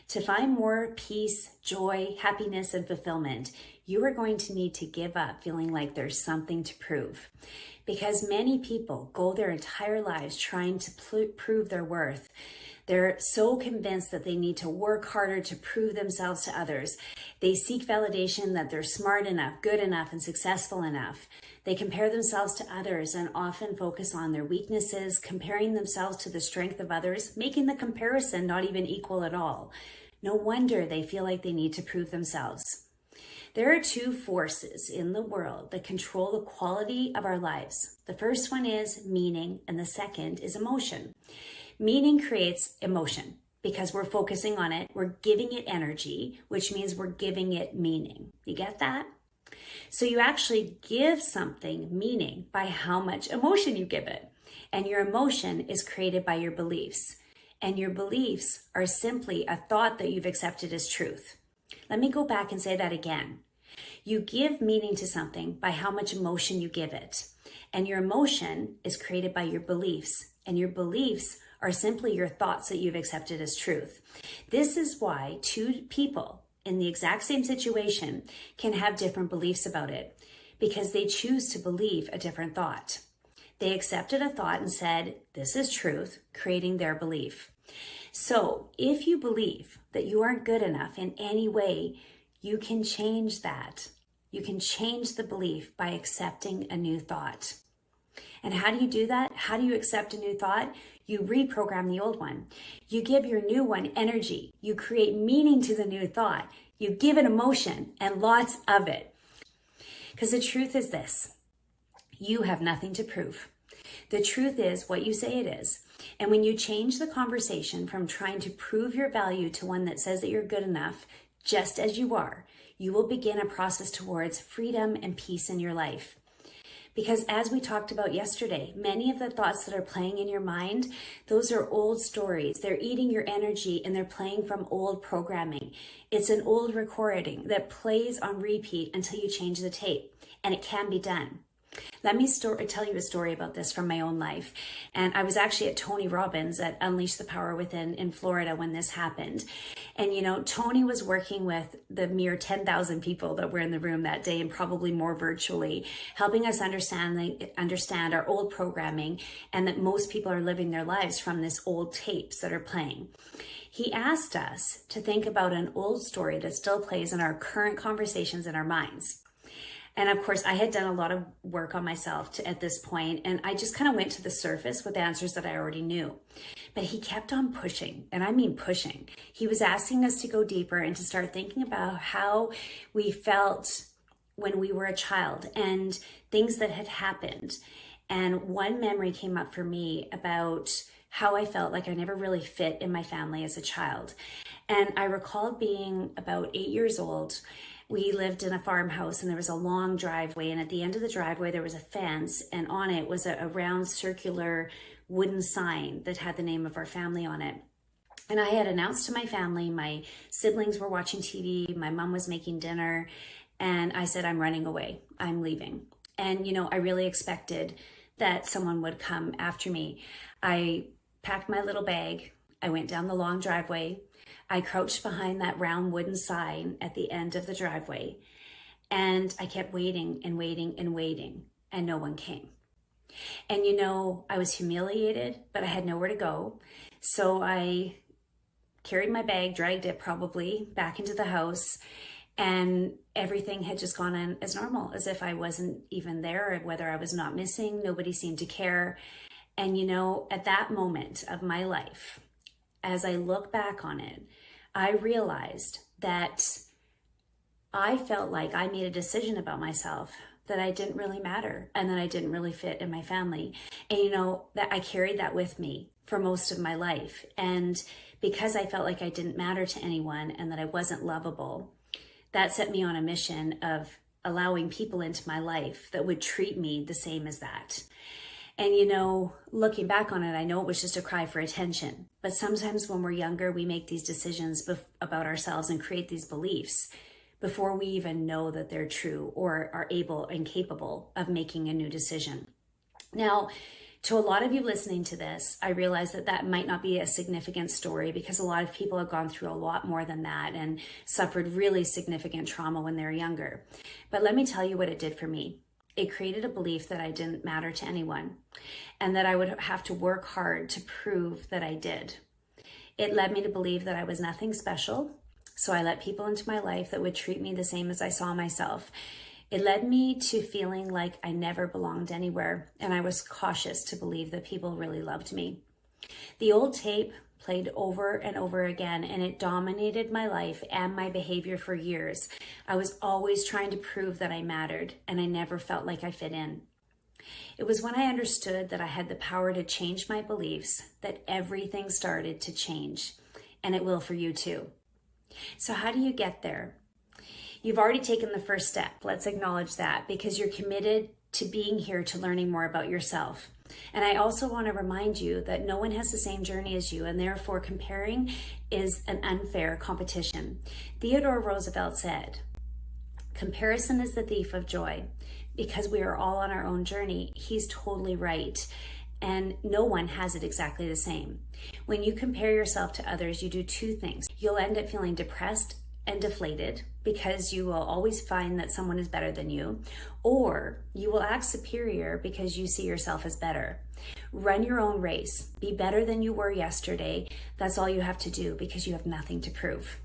To find more peace, joy, happiness, and fulfillment, you are going to need to give up feeling like there's something to prove. Because many people go their entire lives trying to prove their worth. They're so convinced that they need to work harder to prove themselves to others. They seek validation that they're smart enough, good enough, and successful enough. They compare themselves to others and often focus on their weaknesses, comparing themselves to the strength of others, making the comparison not even equal at all. No wonder they feel like they need to prove themselves. There are two forces in the world that control the quality of our lives. The first one is meaning, and the second is emotion. Meaning creates emotion because we're focusing on it. We're giving it energy, which means we're giving it meaning. You get that? So you actually give something meaning by how much emotion you give it. And your emotion is created by your beliefs. And your beliefs are simply a thought that you've accepted as truth. Let me go back and say that again. You give meaning to something by how much emotion you give it. And your emotion is created by your beliefs. And your beliefs are simply your thoughts that you've accepted as truth. This is why two people in the exact same situation can have different beliefs about it, because they choose to believe a different thought. They accepted a thought and said, this is truth, creating their belief. So if you believe that you aren't good enough in any way, you can change that. You can change the belief by accepting a new thought. And how do you do that? How do you accept a new thought? You reprogram the old one. You give your new one energy. You create meaning to the new thought. You give it emotion and lots of it. Because the truth is this, you have nothing to prove. The truth is what you say it is. And when you change the conversation from trying to prove your value to one that says that you're good enough, just as you are, you will begin a process towards freedom and peace in your life. Because as we talked about yesterday, many of the thoughts that are playing in your mind, those are old stories. They're eating your energy and they're playing from old programming. It's an old recording that plays on repeat until you change the tape, and it can be done. Let me tell you a story about this from my own life. And I was actually at Tony Robbins at Unleash the Power Within in Florida when this happened. And, you know, Tony was working with the mere 10,000 people that were in the room that day, and probably more virtually, helping us understand our old programming, and that most people are living their lives from this old tapes that are playing. He asked us to think about an old story that still plays in our current conversations in our minds. And of course, I had done a lot of work on myself at this point, and I just kind of went to the surface with answers that I already knew. But he kept on pushing, and I mean pushing. He was asking us to go deeper and to start thinking about how we felt when we were a child and things that had happened. And one memory came up for me about how I felt like I never really fit in my family as a child. And I recalled being about 8 years old. We lived in a farmhouse and there was a long driveway, and at the end of the driveway there was a fence, and on it was a round circular wooden sign that had the name of our family on it. And I had announced to my family, my siblings were watching TV, my mom was making dinner, and I said, I'm running away, I'm leaving. And you know, I really expected that someone would come after me. I packed my little bag, I went down the long driveway, I crouched behind that round wooden sign at the end of the driveway, and I kept waiting and waiting and waiting, and no one came. And you know, I was humiliated, but I had nowhere to go. So I carried my bag, dragged it probably back into the house, and everything had just gone on as normal, as if I wasn't even there, or whether I was not missing. Nobody seemed to care. And you know, at that moment of my life, as I look back on it, I realized that I felt like I made a decision about myself that I didn't really matter and that I didn't really fit in my family. And you know, that I carried that with me for most of my life. And because I felt like I didn't matter to anyone and that I wasn't lovable, that set me on a mission of allowing people into my life that would treat me the same as that. And you know, looking back on it, I know it was just a cry for attention. But sometimes when we're younger, we make these decisions about ourselves and create these beliefs before we even know that they're true or are able and capable of making a new decision. Now, To a lot of you listening to this, I realize that that might not be a significant story because a lot of people have gone through a lot more than that and suffered really significant trauma when they were younger. But let me tell you what it did for me. It created a belief that I didn't matter to anyone and that I would have to work hard to prove that I did. It led me to believe that I was nothing special, so I let people into my life that would treat me the same as I saw myself. It led me to feeling like I never belonged anywhere, and I was cautious to believe that people really loved me. The old tape played over and over again, and it dominated my life and my behavior for years. I was always trying to prove that I mattered, and I never felt like I fit in. It was when I understood that I had the power to change my beliefs that everything started to change, and it will for you too. So how do you get there? You've already taken the first step. Let's acknowledge that, because you're committed to being here, to learning more about yourself. And I also want to remind you that no one has the same journey as you, and therefore comparing is an unfair competition. Theodore Roosevelt said, "Comparison is the thief of joy." Because we are all on our own journey, he's totally right. And no one has it exactly the same. When you compare yourself to others, you do two things. You'll end up feeling depressed and deflated because you will always find that someone is better than you, or you will act superior because you see yourself as better. Run your own race. Be better than you were yesterday. That's all you have to do because you have nothing to prove.